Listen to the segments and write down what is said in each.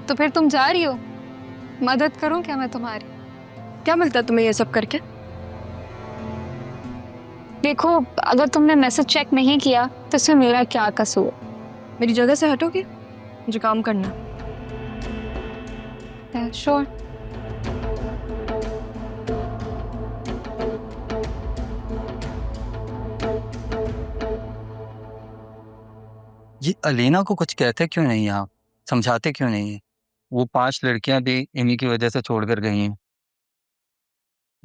तो फिर तुम जा रही हो? मदद करूं क्या मैं तुम्हारी? क्या मिलता है तुम्हें ये सब करके? देखो, अगर तुमने मैसेज चेक नहीं किया तो इसमें मेरा क्या कसूर? मेरी जगह से हटोगे? मुझे काम करना है। श्योर। ये अलीना को कुछ कहते क्यों नहीं आप? समझाते क्यों नहीं है? वो 5 लड़कियां भी इन्हीं की वजह से छोड़कर गई हैं।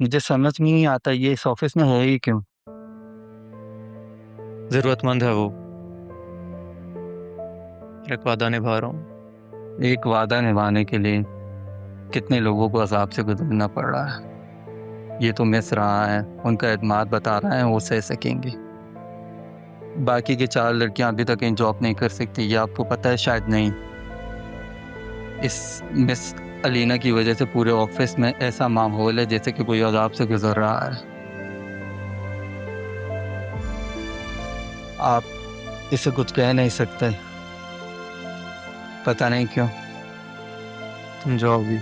मुझे समझ में नहीं आता ये इस ऑफिस में है ही क्यों। जरूरतमंद है वो। एक वादा निभा रहा हूँ। एक वादा निभाने के लिए कितने लोगों को अजाब से गुजरना पड़ रहा है। ये तो मिस रहा है, उनका एतमाद बता रहा है वो सह सकेंगे। बाकी की 4 लड़कियां अभी तक इन जॉब नहीं कर सकती, ये आपको पता है शायद नहीं। इस मिस अलीना की वजह से पूरे ऑफिस में ऐसा माहौल है जैसे कि कोई अजाब से गुजर रहा है। आप इसे कुछ कह नहीं सकते, पता नहीं क्यों। तुम जाओ भी।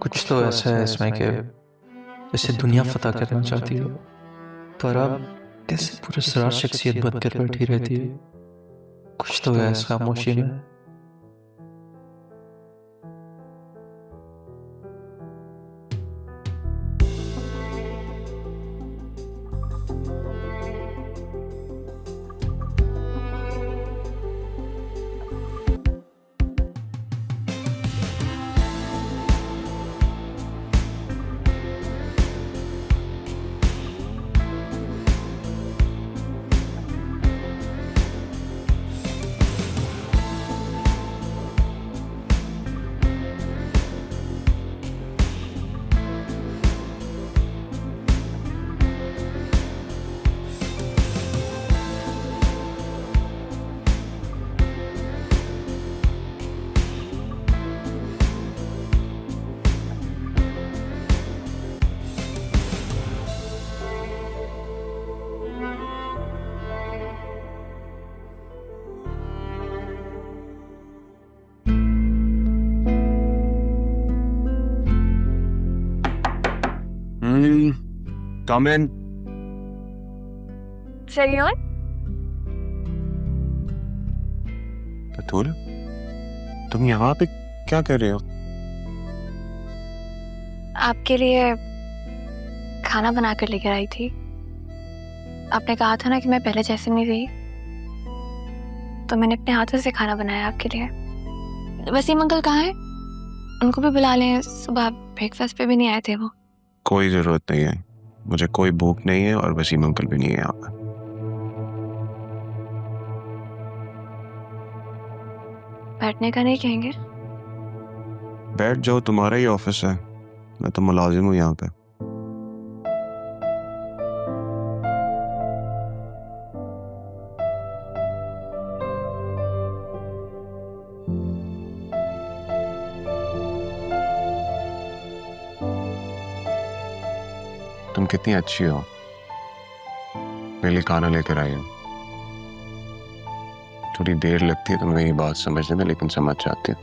कुछ तो ऐसा है इसमें कि जैसे दुनिया फतह करना चाहती हो, पर अब कैसे पूरे सरार शख्सियत बनकर बैठी रहती है। कुछ तो है इस खामोशी में। Come in. सरियान, बतूल, तुम यहाँ पे क्या कर रहे हो? आपके लिए खाना बना कर लेकर आई थी। आपने कहा था ना कि मैं पहले जैसे नहीं रही, तो मैंने अपने हाथों से खाना बनाया आपके लिए। वसीम अंकल कहाँ हैं? उनको भी बुला लें, सुबह ब्रेकफास्ट पे भी नहीं आए थे वो। कोई जरूरत नहीं है, मुझे कोई भूख नहीं है और वसीम अंकल भी नहीं है यहाँ पे। बैठने का नहीं कहेंगे? बैठ जाओ, तुम्हारा ही ऑफिस है, मैं तो मुलाजिम हूँ यहाँ पे। तुम कितनी अच्छी हो, मेरे लिए खाना लेकर आई हो। थोड़ी देर लगती है तुम्हें मेरी बात समझने में, लेकिन समझ जाती हो।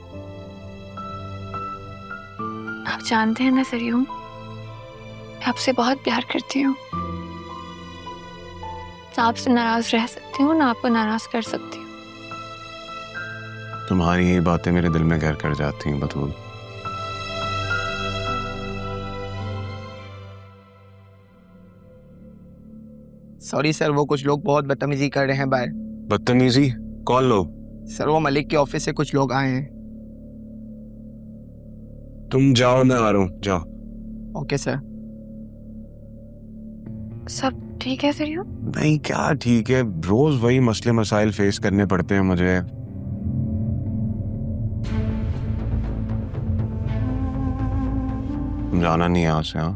आप जानते हैं ना सरियू, मैं आपसे बहुत प्यार करती हूँ। ना आपसे नाराज रह सकती हूँ, ना आपको नाराज कर सकती हूँ। तुम्हारी ये बातें मेरे दिल में घर कर जाती हैं बतूल। सॉरी सर, वो कुछ लोग बहुत बदतमीजी कर रहे हैं बाहर। बदतमीजी? कौन लोग? सर, वो मलिक के ऑफिस से कुछ लोग आए हैं। तुम जाओ, मैं आ रहा हूँ, जाओ। Okay sir. सब ठीक है सरियू? नहीं, क्या ठीक है, रोज वही मसले मसाइल फेस करने पड़ते हैं मुझे। तुम जाना नहीं यहाँ से। हाँ,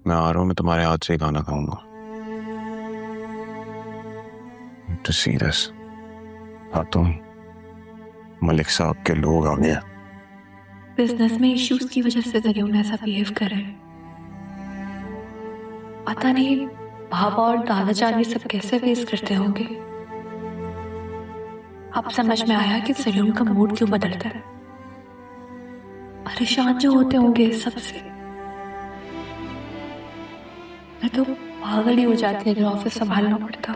मैं आ रहा हूँ, मैं तुम्हारे हाथ से ही खाना खाऊंगा। To see this. हाँ, तुम मलिक साहब के लोग आ गए। बिजनेस में इश्यूज की वजह से जरिए ऐसा बिहेव कर रहे हैं। पता नहीं भाभा और दादा जान ये सब कैसे फेस करते होंगे। अब समझ में आया कि सलून का मूड क्यों बदलता है। परेशान जो होते होंगे इस सबसे। मैं तो पागल ही हो जाती अगर ऑफिस संभालना पड़ता।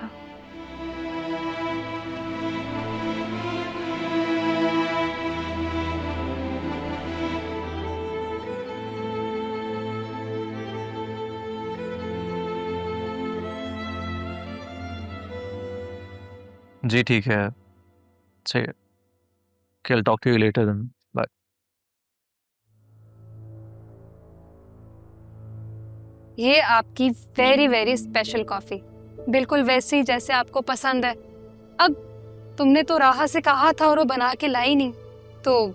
जी ठीक है, चाहिए। I'll talk to you later then. Bye. ये आपकी वेरी वेरी स्पेशल कॉफी, बिल्कुल वैसी जैसे आपको पसंद है। अब तुमने तो राहा से कहा था और वो बना के लाई नहीं, तो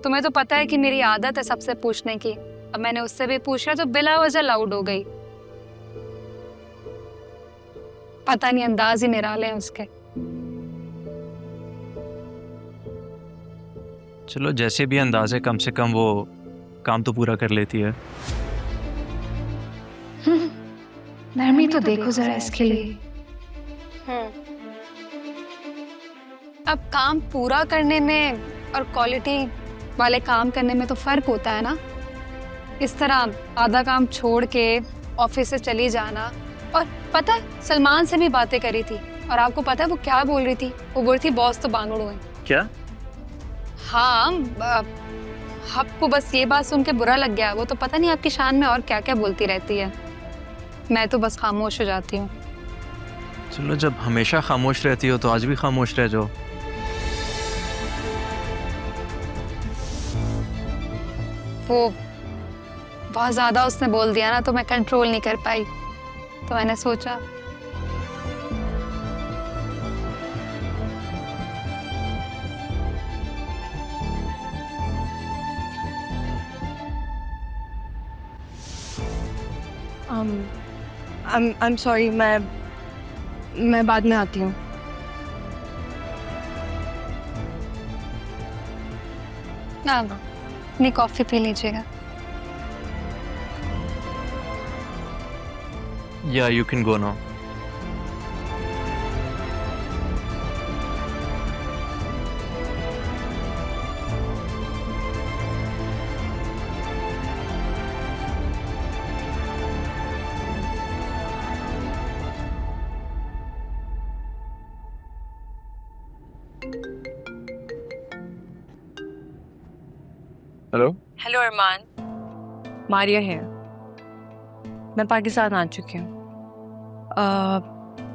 तुम्हें तो पता है कि मेरी आदत है सबसे पूछने की। अब मैंने उससे भी पूछा तो बिला वजह लाउड हो गई। पता नहीं अंदाज ही निराले हैं उसके। चलो जैसे भी अंदाज है, कम से कम वो काम तो पूरा कर लेती है। नरमी तो देखो जरा इसके लिए। अब काम पूरा करने में और क्वालिटी वाले काम करने में तो फर्क होता है ना। इस तरह आधा काम छोड़ के ऑफिस से चली जाना। और पता है सलमान से भी बातें करी थी, और आपको पता है वो क्या बोल रही थी? वो बोल रही थी बॉस तो बांगड़ू है। क्या? हाँ, आपको बस ये बात सुन के बुरा लग गया। वो तो पता नहीं आपकी शान में और क्या क्या बोलती रहती है। मैं तो बस खामोश हो जाती हूँ। चलो जब हमेशा खामोश रहती हो तो आज भी खामोश रह जाओ। वो बहुत ज्यादा उसने बोल दिया ना, तो मैं कंट्रोल नहीं कर पाई। तो मैंने सोचा I'm sorry, मैं बाद में आती हूँ। ना अपनी कॉफी पी लीजिएगा। Yeah, you can go now. Hello. Hello Armaan, Maria है। मैं पाकिस्तान आ चुकी हूँ।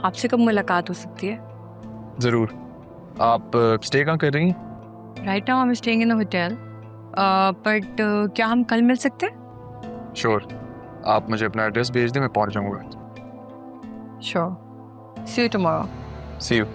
आपसे कब मुलाकात हो सकती है? ज़रूर। आप स्टे कहाँ कर रही हैं? Right now I am staying in the hotel, but क्या हम कल मिल सकते हैं? श्योर। आप मुझे अपना एड्रेस भेज दें, मैं पहुँच जाऊँगा। Sure. See you tomorrow. See you.